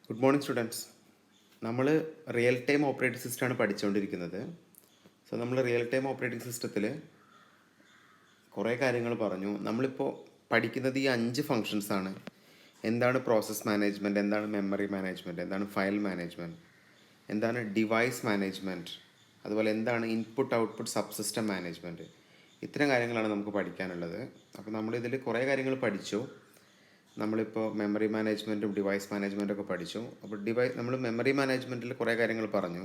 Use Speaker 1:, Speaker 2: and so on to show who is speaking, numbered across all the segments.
Speaker 1: Good morning students. നമ്മൾ real time operating സിസ്റ്റമാണ് പഠിച്ചുകൊണ്ടിരിക്കുന്നത്. സോ നമ്മൾ റിയൽ ടൈം ഓപ്പറേറ്റിംഗ് സിസ്റ്റത്തിൽ കുറേ കാര്യങ്ങൾ പറഞ്ഞു. നമ്മളിപ്പോൾ പഠിക്കുന്നത് ഈ 5 ഫങ്ഷൻസാണ്. എന്താണ് പ്രോസസ് മാനേജ്മെൻറ്റ്, എന്താണ് മെമ്മറി മാനേജ്മെൻറ്റ്, എന്താണ് ഫയൽ മാനേജ്മെൻറ്റ്, എന്താണ് ഡിവൈസ് മാനേജ്മെൻറ്റ്, അതുപോലെ എന്താണ് input output sub system management. ഇത്തരം കാര്യങ്ങളാണ് നമുക്ക് പഠിക്കാനുള്ളത്. അപ്പോൾ നമ്മളിതിൽ കുറേ കാര്യങ്ങൾ പഠിച്ചു. നമ്മളിപ്പോൾ മെമ്മറി മാനേജ്മെൻറ്റും ഡിവൈസ് മാനേജ്മെൻറ്റും ഒക്കെ പഠിച്ചു. അപ്പോൾ നമ്മൾ മെമ്മറി മാനേജ്മെൻറ്റിൽ കുറേ കാര്യങ്ങൾ പറഞ്ഞു.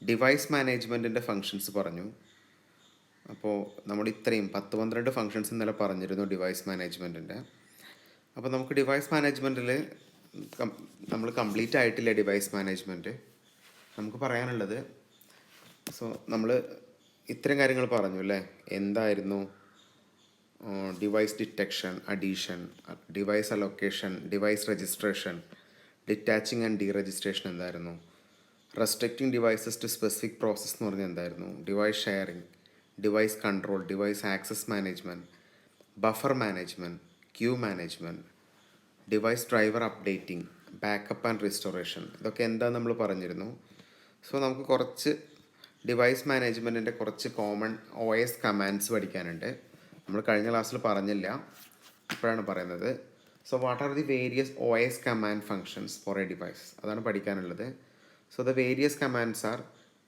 Speaker 1: ഡിവൈസ് മാനേജ്മെൻറ്റിൻ്റെ ഫങ്ഷൻസ് പറഞ്ഞു. അപ്പോൾ നമ്മൾ ഇത്രയും 10-12 ഫങ്ഷൻസ് ഇന്നലെ പറഞ്ഞിരുന്നു ഡിവൈസ് മാനേജ്മെൻറ്റിൻ്റെ. അപ്പോൾ നമുക്ക് ഡിവൈസ് മാനേജ്മെൻറ്റിൽ നമ്മൾ കംപ്ലീറ്റ് ആയിട്ടില്ല ഡിവൈസ് മാനേജ്മെൻറ്റ്. നമുക്ക് പറയാനുള്ളത്, സോ നമ്മൾ ഇത്തരം കാര്യങ്ങൾ പറഞ്ഞു അല്ലേ. എന്തായിരുന്നു device detection, addition, device allocation, device registration, detaching and deregistration എന്തായിരുന്നു, restricting devices to specific process എന്ന് പറഞ്ഞാൽ എന്തായിരുന്നു, device sharing, device control, device access management, buffer management, queue management, device driver updating, backup and restoration, ഇതൊക്കെ എന്താണെന്ന് നമ്മൾ പറഞ്ഞിരുന്നു. So നമുക്ക് കുറച്ച് ഡിവൈസ് മാനേജ്മെൻറ്റിൻ്റെ കുറച്ച് കോമൺ OS കമാൻഡ്സ് പഠിക്കാനുണ്ട്. നമ്മൾ കഴിഞ്ഞ ക്ലാസ്സിൽ പറഞ്ഞില്ല, ഇപ്പോഴാണ് പറയുന്നത്. So what are the various OS command functions for a device, അതാണ് പഠിക്കാനുള്ളത്. So the various commands are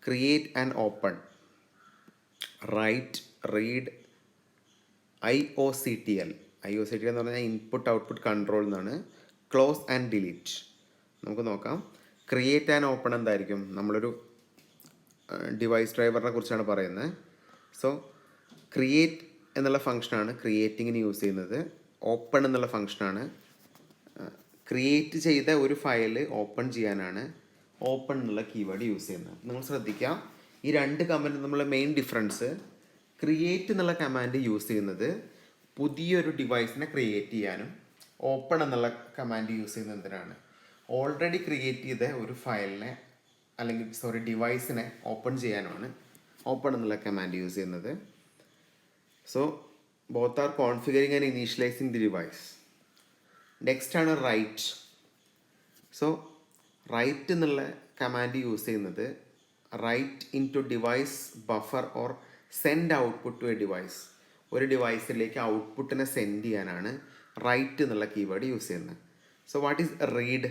Speaker 1: create and open, write, read, IOCTL എന്ന് പറഞ്ഞാൽ ഇൻപുട്ട് ഔട്ട്പുട്ട് കൺട്രോൾ എന്നാണ്. Close and delete. നമുക്ക് നോക്കാം. ക്രിയേറ്റ് ആൻഡ് ഓപ്പൺ എന്തായിരിക്കും, നമ്മളൊരു device ഡ്രൈവറിനെ കുറിച്ചാണ് പറയുന്നത്. സോ ക്രിയേറ്റ് എന്നുള്ള ഫംഗ്ഷനാണ് ക്രിയേറ്റിങ്ങിന് യൂസ് ചെയ്യുന്നത്. ഓപ്പൺ എന്നുള്ള ഫംഗ്ഷനാണ് ക്രിയേറ്റ് ചെയ്ത ഒരു ഫയൽ ഓപ്പൺ ചെയ്യാനാണ് ഓപ്പൺ എന്നുള്ള കീവേഡ് യൂസ് ചെയ്യുന്നത്. നിങ്ങൾ ശ്രദ്ധിക്കാം, ഈ രണ്ട് കമാൻഡ് തമ്മിലുള്ള മെയിൻ ഡിഫറൻസ്, ക്രിയേറ്റ് എന്നുള്ള കമാൻഡ് യൂസ് ചെയ്യുന്നത് പുതിയൊരു ഡിവൈസിനെ ക്രിയേറ്റ് ചെയ്യാനും, ഓപ്പൺ എന്നുള്ള കമാൻഡ് യൂസ് ചെയ്യുന്നത് എന്തിനാണ്, ഓൾറെഡി ക്രിയേറ്റ് ചെയ്ത ഒരു ഫയലിനെ അല്ലെങ്കിൽ ഡിവൈസിനെ ഓപ്പൺ ചെയ്യാനുമാണ് ഓപ്പൺ എന്നുള്ള കമാൻഡ് യൂസ് ചെയ്യുന്നത്. So both are configuring and initializing the device. Next ആണ് റൈറ്റ്. സോ റൈറ്റ് എന്നുള്ള കമാൻഡ് യൂസ് ചെയ്യുന്നത് write into device buffer or send output to a device, ഒരു ഡിവൈസിലേക്ക് ഔട്ട്പുട്ടിനെ സെൻഡ് ചെയ്യാനാണ് റൈറ്റ് എന്നുള്ള കീവേഡ് യൂസ് ചെയ്യുന്നത്. So what is read?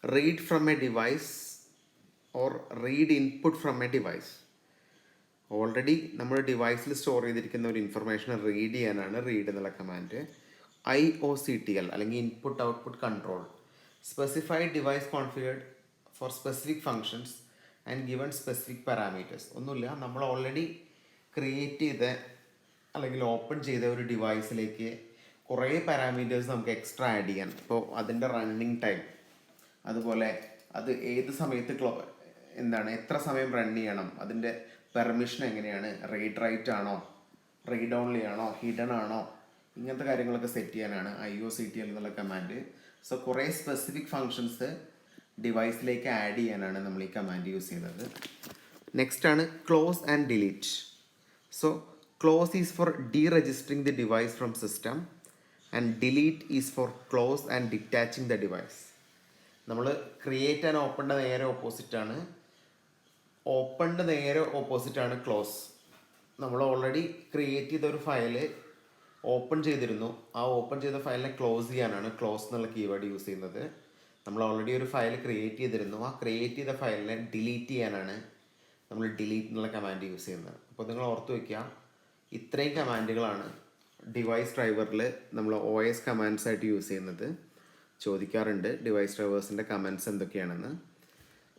Speaker 1: Read from a device or read input from a device. Already നമ്മുടെ ഡിവൈസിൽ store ചെയ്തിരിക്കുന്ന ഒരു ഇൻഫർമേഷൻ റീഡ് ചെയ്യാനാണ് റീഡ് എന്നുള്ള കമാൻഡ്. IOCTL അല്ലെങ്കിൽ input output control, specified device configured for specific functions and given specific parameters. ഒന്നുമില്ല, നമ്മൾ already create ചെയ്ത അല്ലെങ്കിൽ ഓപ്പൺ ചെയ്ത ഒരു ഡിവൈസിലേക്ക് കുറേ പാരാമീറ്റേഴ്സ് നമുക്ക് എക്സ്ട്രാ ആഡ് ചെയ്യാൻ. ഇപ്പോൾ അതിൻ്റെ റണ്ണിങ് ടൈം, അതുപോലെ അത് ഏത് സമയത്ത് എത്ര സമയം റൺ ചെയ്യണം, അതിൻ്റെ പെർമിഷൻ എങ്ങനെയാണ്, റീഡ് റൈറ്റ് ആണോ, റീഡ് ഓൺലി ആണോ, ഹിഡൻ ആണോ, ഇങ്ങനത്തെ കാര്യങ്ങളൊക്കെ സെറ്റ് ചെയ്യാനാണ് IOCTL എന്നുള്ള കമാൻഡ്. സോ കുറേ സ്പെസിഫിക് ഫങ്ഷൻസ് ഡിവൈസിലേക്ക് ആഡ് ചെയ്യാനാണ് നമ്മൾ ഈ കമാൻഡ് യൂസ് ചെയ്യുന്നത്. നെക്സ്റ്റ് ആണ് close and delete. So close is for deregistering the device from system and delete is for close and detaching the device. നമ്മൾ ക്രിയേറ്റ് ആൻഡ് ഓപ്പണിൻ്റെ നേരെ ഓപ്പോസിറ്റാണ്. ഓപ്പണിൻ്റെ നേരെ ഓപ്പോസിറ്റാണ് ക്ലോസ്. നമ്മൾ ഓൾറെഡി ക്രിയേറ്റ് ചെയ്ത ഒരു ഫയൽ ഓപ്പൺ ചെയ്തിരുന്നു, ആ ഓപ്പൺ ചെയ്ത ഫയലിനെ ക്ലോസ് ചെയ്യാനാണ് ക്ലോസ് എന്നുള്ള കീവേഡ് യൂസ് ചെയ്യുന്നത്. നമ്മൾ ഓൾറെഡി ഒരു ഫയൽ ക്രിയേറ്റ് ചെയ്തിരുന്നു, ആ ക്രിയേറ്റ് ചെയ്ത ഫയലിനെ ഡിലീറ്റ് ചെയ്യാനാണ് നമ്മൾ ഡിലീറ്റ് എന്നുള്ള കമാൻഡ് യൂസ് ചെയ്യുന്നത്. അപ്പോൾ നിങ്ങൾ ഓർത്ത് വയ്ക്കുക, ഇത്രയും കമാൻഡുകളാണ് ഡിവൈസ് ഡ്രൈവറിൽ നമ്മൾ OS കമാൻഡ്സ് ആയിട്ട് യൂസ് ചെയ്യുന്നത്. ചോദിക്കാറുണ്ട് ഡിവൈസ് ഡ്രൈവേഴ്സിൻ്റെ കമാൻഡ്സ് എന്തൊക്കെയാണെന്ന്.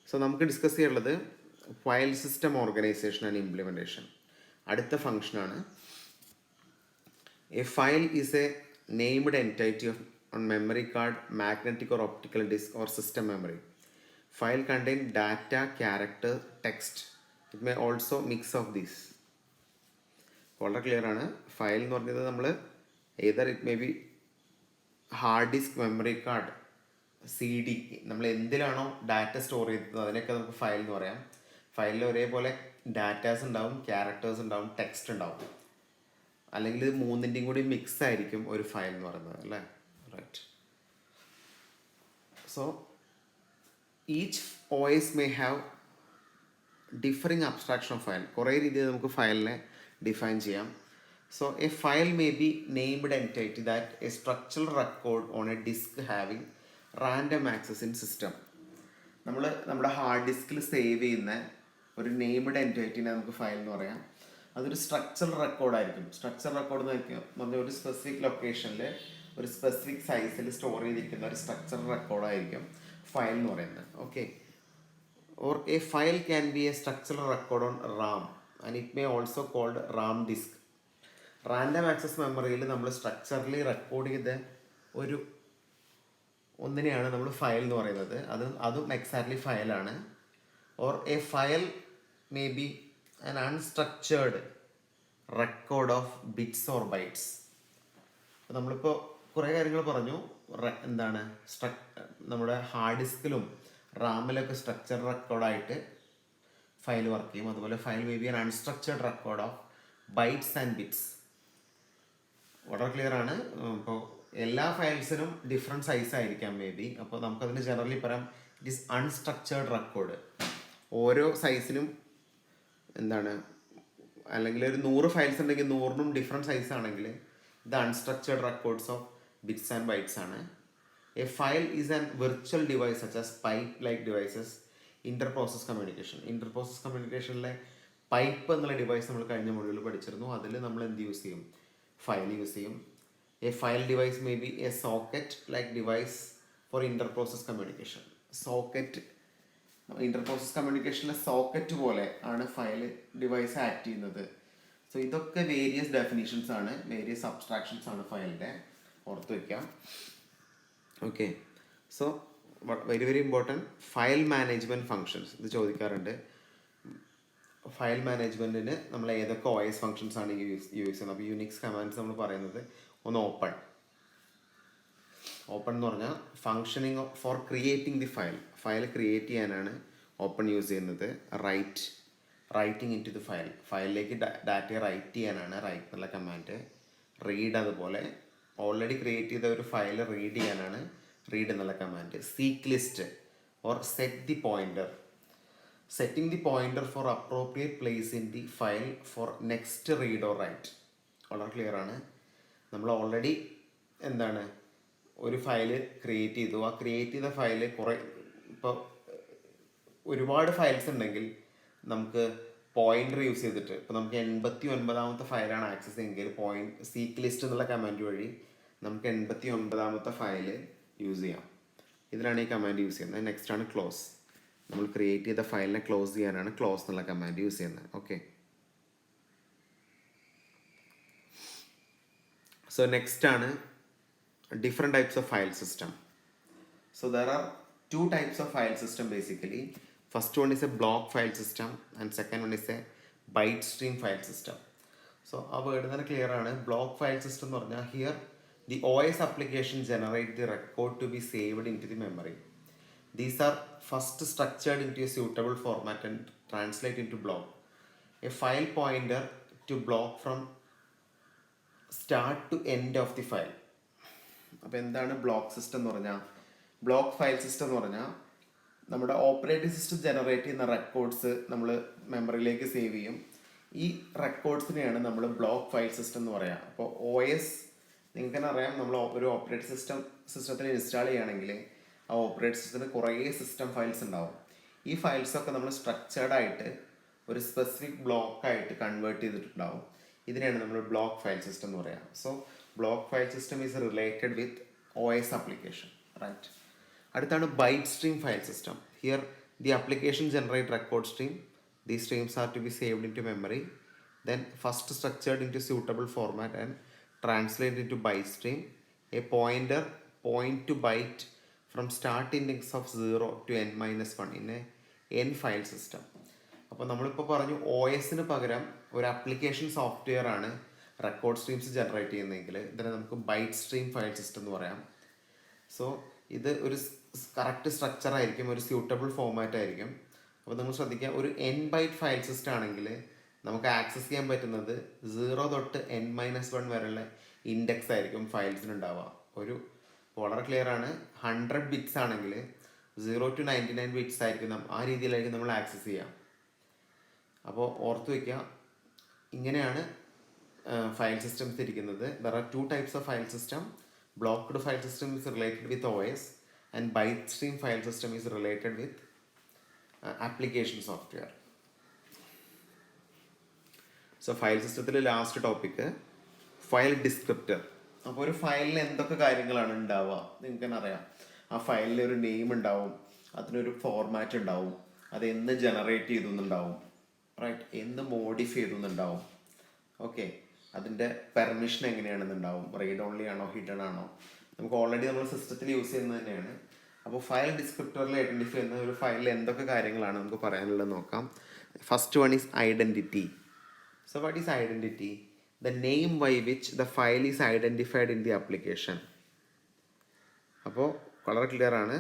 Speaker 1: സോ നമുക്ക് ഡിസ്കസ് ചെയ്യാനുള്ളത് file system organisation and implementation. അടുത്ത ഫംഗ്ഷനാണ്. A file is a named entity on memory card, magnetic or optical disk or system memory. File contain data, character, text. It may also mix of these. വളരെ clear ആണ്. File എന്ന് പറഞ്ഞത് നമ്മൾ either it may be hard disk, memory card, CD, നമ്മൾ എന്തിലാണോ data store ചെയ്തത് അതിനൊക്കെ നമുക്ക് file എന്ന് പറയാം. ഫയലിൽ ഒരേപോലെ ഡാറ്റാസ് ഉണ്ടാവും, ക്യാരക്ടേഴ്സ് ഉണ്ടാവും, ടെക്സ്റ്റ് ഉണ്ടാവും. അല്ലെങ്കിൽ ഇത് മൂന്നിൻ്റെയും കൂടി മിക്സ് ആയിരിക്കും ഒരു ഫയൽ എന്ന് പറയുന്നത് അല്ലേ. Right. So each OS may have differing abstraction of file. കുറേ രീതിയിൽ നമുക്ക് ഫയലിനെ ഡിഫൈൻ ചെയ്യാം. So a file may be named entity that a structural record on a disk having random access in system. നമ്മൾ നമ്മുടെ ഹാർഡ് ഡിസ്കിൽ save ചെയ്യുന്ന ഒരു നെയിംഡ് എൻറ്റൈറ്റിനെ നമുക്ക് ഫയൽ എന്ന് പറയാം. അതൊരു സ്ട്രക്ചറൽ റെക്കോർഡായിരിക്കും. സ്ട്രക്ചറൽ റെക്കോർഡ് എന്ന് പറഞ്ഞാൽ ഒരു സ്പെസിഫിക് ലൊക്കേഷനിൽ ഒരു സ്പെസിഫിക് സൈസിൽ സ്റ്റോർ ചെയ്തിരിക്കുന്ന ഒരു സ്ട്രക്ചറൽ റെക്കോർഡായിരിക്കും ഫയൽ എന്ന് പറയുന്നത്. Okay. Or a file can be a structural record on RAM and it may also called RAM disk. Random access മെമ്മറിയിൽ നമ്മൾ സ്ട്രക്ചറലി റെക്കോർഡ് ചെയ്ത ഒരു ഒന്നിനെയാണ് നമ്മൾ ഫയൽ എന്ന് പറയുന്നത്. അതും എക്സാക്ട്ലി ഫയലാണ്. Or a file may be an unstructured record of bits or bytes. നമ്മളിപ്പോൾ കുറേ കാര്യങ്ങൾ പറഞ്ഞു. എന്താണ് നമ്മുടെ ഹാർഡ് ഡിസ്കിലും റാമിലൊക്കെ സ്ട്രക്ചർ റെക്കോർഡായിട്ട് ഫയൽ വർക്ക് ചെയ്യും. അതുപോലെ file may be an unstructured record of bytes and bits. വളരെ ക്ലിയർ ആണ്. ഇപ്പോൾ എല്ലാ ഫയൽസിനും ഡിഫറെൻറ്റ് സൈസ് ആയിരിക്കാം മേ ബി. അപ്പോൾ നമുക്കതിന് ജനറലി പറയാം ഇറ്റ് ഈസ് അൺസ്ട്രക്ചേർഡ് റെക്കോർഡ്. ഓരോ സൈസിനും എന്താണ്, അല്ലെങ്കിൽ ഒരു 100 ഫയൽസ് ഉണ്ടെങ്കിൽ 100നും ഡിഫറെൻറ്റ് സൈസ് ആണെങ്കിൽ ഇത് unstructured records of bits and bytes ആണ്. A file is an virtual device such as pipe-like devices, interprocess communication. Interprocess communicationലെ പൈപ്പ് എന്നുള്ള ഡിവൈസ് നമ്മൾ കഴിഞ്ഞ മൊഡ്യൂളിൽ പഠിച്ചിരുന്നു. അതിൽ നമ്മൾ എന്ത് യൂസ് ചെയ്യും? ഫയൽ യൂസ് ചെയ്യും. A file device may be a socket like device for interprocess communication. Socket, interprocess കമ്മ്യൂണിക്കേഷനിലെ സോക്കറ്റ് പോലെ ആണ് ഫയൽ ഡിവൈസ് ആക്ട് ചെയ്യുന്നത്. സോ ഇതൊക്കെ വേരിയസ് ഡെഫിനിഷൻസ് ആണ്, വേരിയസ് അബ്സ്ട്രാക്ഷൻസ് ആണ് ഫയലിൻ്റെ. ഓർത്ത് വയ്ക്കാം. Okay. So very very important file management functions. ഇത് ചോദിക്കാറുണ്ട്. ഫയൽ മാനേജ്മെൻറ്റിന് നമ്മൾ ഏതൊക്കെ OS ഫങ്ഷൻസ് ആണ് യൂസ് ചെയ്യുന്നത്? അപ്പോൾ യൂണിക്സ് കമാൻഡ്സ് നമ്മൾ പറയുന്നത് ഒന്ന് ഓപ്പൺ എന്ന് പറഞ്ഞാൽ functioning for creating the file create ചെയ്യാനാണ് ഓപ്പൺ യൂസ് ചെയ്യുന്നത്. റൈറ്റിംഗ് ഇൻ ടു ദി ഫയലിലേക്ക് ഡാറ്റയെ റൈറ്റ് ചെയ്യാനാണ് റൈറ്റ് എന്നുള്ള കമാൻഡ്. റീഡ്, അതുപോലെ ഓൾറെഡി ക്രിയേറ്റ് ചെയ്ത ഒരു ഫയൽ റീഡ് ചെയ്യാനാണ് റീഡ് എന്നുള്ള command. Seek list or set the pointer. Setting the pointer for appropriate place in the file for next read or write. വളരെ ക്ലിയർ ആണ്. നമ്മൾ ഓൾറെഡി എന്താണ് ഒരു ഫയൽ ക്രിയേറ്റ് ചെയ്തു. ആ ക്രിയേറ്റ് ചെയ്ത ഫയൽ ഇപ്പോൾ ഒരുപാട് ഫയൽസ് ഉണ്ടെങ്കിൽ നമുക്ക് പോയിന്റർ യൂസ് ചെയ്തിട്ട്, ഇപ്പോൾ നമുക്ക് 89ാമത്തെ ഫയലാണ് ആക്സസ് ചെയ്യുമെങ്കിൽ സീക്ക് ലിസ്റ്റ് എന്നുള്ള കമാൻഡ് വഴി നമുക്ക് 89ാമത്തെ ഫയൽ യൂസ് ചെയ്യാം. ഇതിലാണ് ഈ കമാൻഡ് യൂസ് ചെയ്യുന്നത്. നെക്സ്റ്റ് ആണ് ക്ലോസ്. നമ്മൾ ക്രിയേറ്റ് ചെയ്ത ഫയലിനെ ക്ലോസ് ചെയ്യാനാണ് ക്ലോസ് എന്നുള്ള കമാൻഡ് യൂസ് ചെയ്യുന്നത്. ഓക്കെ. സോ നെക്സ്റ്റ് ആണ് different types of file system. So there are 2 types of file system basically. First one is a block file system and second one is a byte stream file system. So ആ word തന്നെ clear ആണ്. Block file system എന്ന് പറഞ്ഞാൽ here the OS application generate the record to be saved into the memory. These are first structured into a suitable format and translate into block. A file pointer to block from start to end of the file. അപ്പോൾ എന്താണ് block system എന്ന് പറഞ്ഞാൽ? Block file system എന്ന് പറഞ്ഞാൽ നമ്മുടെ operating system generate ചെയ്യുന്ന records നമ്മൾ മെമ്മറിയിലേക്ക് സേവ് ചെയ്യും. ഈ റെക്കോർഡ്സിനെയാണ് നമ്മൾ ബ്ലോക്ക് ഫയൽ സിസ്റ്റം എന്ന് പറയുക. അപ്പോൾ OS നിങ്ങൾക്ക് തന്നെ അറിയാം, നമ്മൾ ഒരു ഓപ്പറേറ്റിംഗ് സിസ്റ്റത്തിൽ ഇൻസ്റ്റാൾ ചെയ്യുകയാണെങ്കിൽ ആ ഓപ്പറേറ്റിംഗ് സിസ്റ്റത്തിന് കുറേ സിസ്റ്റം ഫയൽസ് ഉണ്ടാവും. ഈ ഫയൽസൊക്കെ നമ്മൾ സ്ട്രക്ചേർഡ് ആയിട്ട് ഒരു സ്പെസിഫിക് ബ്ലോക്കായിട്ട് കൺവേർട്ട് ചെയ്തിട്ടുണ്ടാവും. ഇതിനെയാണ് നമ്മൾ ബ്ലോക്ക് ഫയൽ സിസ്റ്റം എന്ന് പറയുക. So block file system is related with OS application, right. അടുത്താണ് byte stream file system. Here the application generate record stream. These streams are to be saved into memory, then first structured into suitable format and translate into byte stream. A pointer point to byte from start index of 0 to n-1 in a n file system. അപ്പോൾ നമ്മളിപ്പോൾ പറഞ്ഞു OSന് പകരം ഒരു application software ആണ് record streams generate ചെയ്യുന്നതെങ്കിൽ ഇതിനെ നമുക്ക് ബൈറ്റ് സ്ട്രീം ഫയൽ സിസ്റ്റം എന്ന് പറയാം. സോ ഇത് ഒരു കറക്റ്റ് സ്ട്രക്ചർ ആയിരിക്കും, ഒരു സ്യൂട്ടബിൾ ഫോർമാറ്റ് ആയിരിക്കും. അപ്പോൾ നമ്മൾ ശ്രദ്ധിക്കുക, ഒരു n ബൈറ്റ് ഫയൽ സിസ്റ്റം ആണെങ്കിൽ നമുക്ക് ആക്സസ് ചെയ്യാൻ പറ്റുന്നത് 0 തൊട്ട് n-1 വരെയുള്ള ഇൻഡെക്സ് ആയിരിക്കും ഫയൽസിന് ഉണ്ടാവുക. ഒരു വളരെ ക്ലിയർ ആണ്. 100 ബിറ്റ്സ് ആണെങ്കിൽ 0 to 99 ബിറ്റ്സ് ആയിരിക്കും ആ രീതിയിലായിരിക്കും നമ്മൾ ആക്സസ് ചെയ്യാം. അപ്പോൾ ഓർത്ത് വയ്ക്കുക, ഇങ്ങനെയാണ് ഫയൽ സിസ്റ്റംസ് ഇരിക്കുന്നത്. There are 2 types of file system. Blocked file system is related with OS and byte stream file system is related with application software. So file സിസ്റ്റത്തിലെ ലാസ്റ്റ് ടോപ്പിക്ക് ഫയൽ ഡിസ്ക്രിപ്റ്റർ. അപ്പോൾ ഒരു ഫയലിൽ എന്തൊക്കെ കാര്യങ്ങളാണ് ഉണ്ടാവുക നിങ്ങൾക്ക് തന്നെ അറിയാം. ആ ഫയലിൽ ഒരു നെയിം ഉണ്ടാവും, അതിനൊരു ഫോർമാറ്റ് ഉണ്ടാവും, അത് എന്ന് ജനറേറ്റ് ചെയ്തു എന്നുണ്ടാവും, റൈറ്റ്, എന്ന് മോഡിഫൈ ചെയ്തു എന്നുണ്ടാവും. ഓക്കെ, അതിൻ്റെ പെർമിഷൻ എങ്ങനെയാണെന്നുണ്ടാവും, റീഡ് ഓൺലി ആണോ ഹിഡൻ ആണോ, നമുക്ക് ഓൾറെഡി നമ്മൾ സിസ്റ്റത്തിൽ യൂസ് ചെയ്യുന്നത് തന്നെയാണ്. അപ്പോൾ ഫയൽ ഡിസ്ക്രിപ്റ്ററിൽ ഐഡൻറ്റിഫൈ ചെയ്യുന്ന ഒരു ഫയലിൽ എന്തൊക്കെ കാര്യങ്ങളാണ് നമുക്ക് പറയാനുള്ളത് നോക്കാം. First one is identity. So what is identity? The name by which the file is identified in the application. അപ്പോൾ വളരെ ക്ലിയർ ആണ്.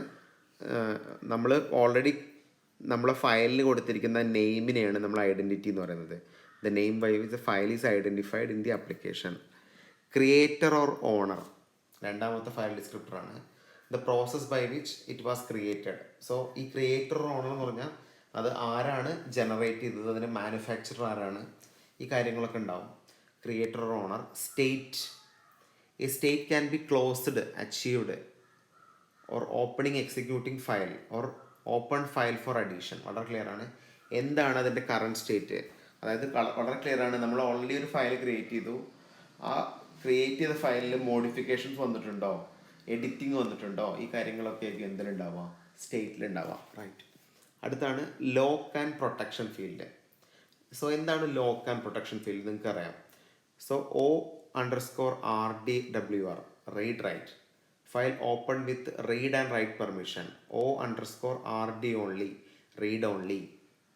Speaker 1: നമ്മൾ ഓൾറെഡി നമ്മളെ ഫയലിൽ കൊടുത്തിരിക്കുന്ന നെയിമിനെയാണ് നമ്മൾ ഐഡൻറ്റിറ്റി എന്ന് പറയുന്നത്. The name by which the file is identified in the application. Creator or owner രണ്ടാമത്തെ ഫയൽ ഡിസ്ക്രിപ്റ്ററാണ്. The process by which it was created. So ഈ ക്രിയേറ്റർ ഓർ ഓണർ എന്ന് പറഞ്ഞാൽ അത് ആരാണ് ജനറേറ്റ് ചെയ്തത്, അതിൻ്റെ മാനുഫാക്ചറർ ആരാണ്, ഈ കാര്യങ്ങളൊക്കെ ഉണ്ടാവും. Creator or owner. State. A state can be closed, achieved, or opening executing file or open file for addition. വളരെ ക്ലിയർ ആണ്. എന്താണ് അതിൻ്റെ കറണ്ട് സ്റ്റേറ്റ്? അതായത് വളരെ ക്ലിയർ ആണ്, നമ്മൾ ഓൾറെഡി ഒരു ഫയൽ ക്രിയേറ്റ് ചെയ്തു, ആ ക്രിയേറ്റ് ചെയ്ത ഫയലിൽ മോഡിഫിക്കേഷൻസ് വന്നിട്ടുണ്ടോ, എഡിറ്റിംഗ് വന്നിട്ടുണ്ടോ, ഈ കാര്യങ്ങളൊക്കെ ആയിരിക്കും എന്തിലുണ്ടാവുക, സ്റ്റേറ്റിലുണ്ടാവുക, റൈറ്റ്. അടുത്താണ് lock and protection field. So എന്താണ് ലോക്ക് ആൻഡ് പ്രൊട്ടക്ഷൻ ഫീൽഡ് നിങ്ങൾക്ക് അറിയാം. So O_RDWR, read write, file open with read and write permission. O_RD only, read only.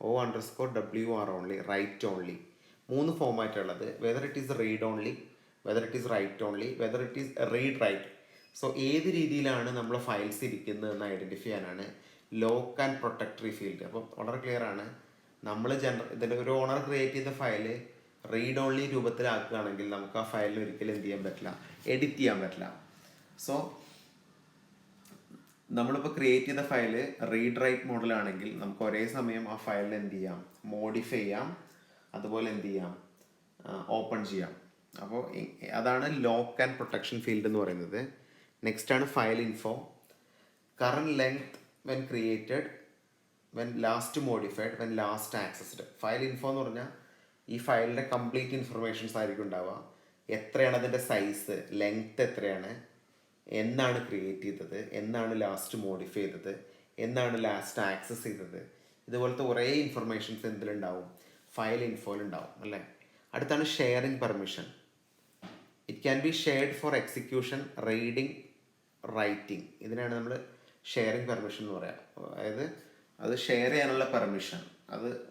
Speaker 1: O_WR only, write only. 3 format ഉള്ളത്. Whether it is read only, whether it is write only, whether it is read write. So ഏത് രീതിയിലാണ് നമ്മളെ files ഇരിക്കുന്നത് എന്ന് identify ചെയ്യാനാണ് lock and പ്രൊട്ടക്ടറി field. അപ്പോൾ വളരെ clear ആണ്, നമ്മൾ ഇതിൻ്റെ ഒരു ഓണർ ക്രിയേറ്റ് ചെയ്ത ഫയൽ റീഡ് ഓൺലി രൂപത്തിലാക്കുകയാണെങ്കിൽ നമുക്ക് ആ ഫയലിൽ ഒരിക്കലും എന്ത് ചെയ്യാൻ പറ്റില്ല, എഡിറ്റ് ചെയ്യാൻ പറ്റില്ല. സോ നമ്മളിപ്പോൾ ക്രിയേറ്റ് ചെയ്ത ഫയൽ റീഡ് റൈറ്റ് മോഡലാണെങ്കിൽ നമുക്ക് ഒരേ സമയം ആ ഫയലിൽ എന്ത് ചെയ്യാം, മോഡിഫൈ ചെയ്യാം, അതുപോലെ എന്ത് ചെയ്യാം, ഓപ്പൺ ചെയ്യാം. അപ്പോൾ അതാണ് ലോക്ക് ആൻഡ് പ്രൊട്ടക്ഷൻ ഫീൽഡ് എന്ന് പറയുന്നത്. നെക്സ്റ്റ് ആണ് file info. Current length when created, when last modified, when last accessed. File info എന്ന് പറഞ്ഞാൽ ഈ ഫയലിൻ്റെ കംപ്ലീറ്റ് ഇൻഫർമേഷൻസ് ആയിരിക്കും ഉണ്ടാവുക. എത്രയാണ് അതിൻ്റെ സൈസ്, ലെങ്ത് എത്രയാണ്, എന്നാണ് ക്രിയേറ്റ് ചെയ്തത്, എന്നാണ് ലാസ്റ്റ് മോഡിഫൈ ചെയ്തത്, എന്നാണ് ലാസ്റ്റ് ആക്സസ് ചെയ്തത്, ഇതുപോലത്തെ കുറേ ഇൻഫർമേഷൻസ് എന്തിലുണ്ടാവും, ഫയൽ ഇൻഫോയിലുണ്ടാവും അല്ലേ. അടുത്താണ് sharing permission. It can be shared four execution, reading, writing. ഇതിനാണ് നമ്മൾ ഷെയറിംഗ് പെർമിഷൻ എന്ന് പറയാം. അതായത് അത് ഷെയർ ചെയ്യാനുള്ള പെർമിഷൻ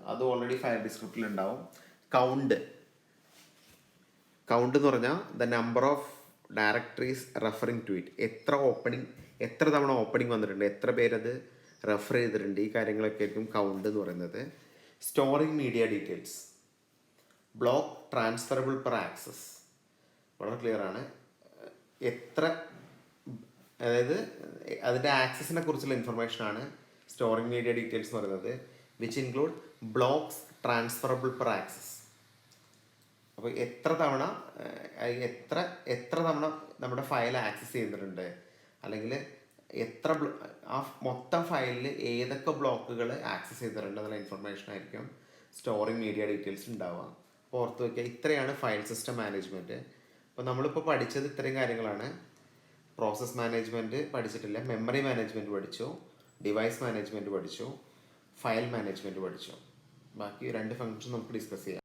Speaker 1: അത് ഓൾറെഡി ഫയൽ ഡിസ്ക്രിപ്റ്ററിൽ ഉണ്ടാവും. കൗണ്ട് എന്ന് പറഞ്ഞാൽ the number of directories referring to it. എത്ര തവണ ഓപ്പണിംഗ് വന്നിട്ടുണ്ട്, എത്ര പേരത് റെഫർ ചെയ്തിട്ടുണ്ട്, ഈ കാര്യങ്ങളൊക്കെ ആയിരിക്കും കൗണ്ട് എന്ന് പറയുന്നത്. Storing media details. Block transferable per access. വളരെ ക്ലിയർ ആണ്. അതായത് അതിൻ്റെ ആക്സസിനെ കുറിച്ചുള്ള ഇൻഫർമേഷനാണ് സ്റ്റോറിങ് മീഡിയ ഡീറ്റെയിൽസ് എന്ന് പറയുന്നത്. Which include blocks transferable per access. അപ്പോൾ എത്ര തവണ നമ്മുടെ ഫയൽ ആക്സസ് ചെയ്തിട്ടുണ്ട്, അല്ലെങ്കിൽ ആ മൊത്തം ഫയലിൽ ഏതൊക്കെ ബ്ലോക്കുകൾ ആക്സസ് ചെയ്തിട്ടുണ്ട് എന്നുള്ള ഇൻഫർമേഷൻ ആയിരിക്കും സ്റ്റോറിങ് മീഡിയ ഡീറ്റെയിൽസ് ഉണ്ടാവുക. അപ്പോൾ ഓർത്ത് വയ്ക്കുക, ഇത്രയാണ് ഫയൽ സിസ്റ്റം മാനേജ്മെൻറ്റ്. അപ്പോൾ നമ്മളിപ്പോൾ പഠിച്ചത് ഇത്രയും കാര്യങ്ങളാണ്. പ്രോസസ് മാനേജ്മെൻറ്റ് പഠിച്ചിട്ടില്ല, മെമ്മറി മാനേജ്മെൻറ്റ് പഠിച്ചു, ഡിവൈസ് മാനേജ്മെൻറ്റ് പഠിച്ചു, ഫയൽ മാനേജ്മെൻറ്റ് പഠിച്ചു. ബാക്കി 2 ഫംഗ്ഷൻ നമുക്ക് ഡിസ്കസ് ചെയ്യാം.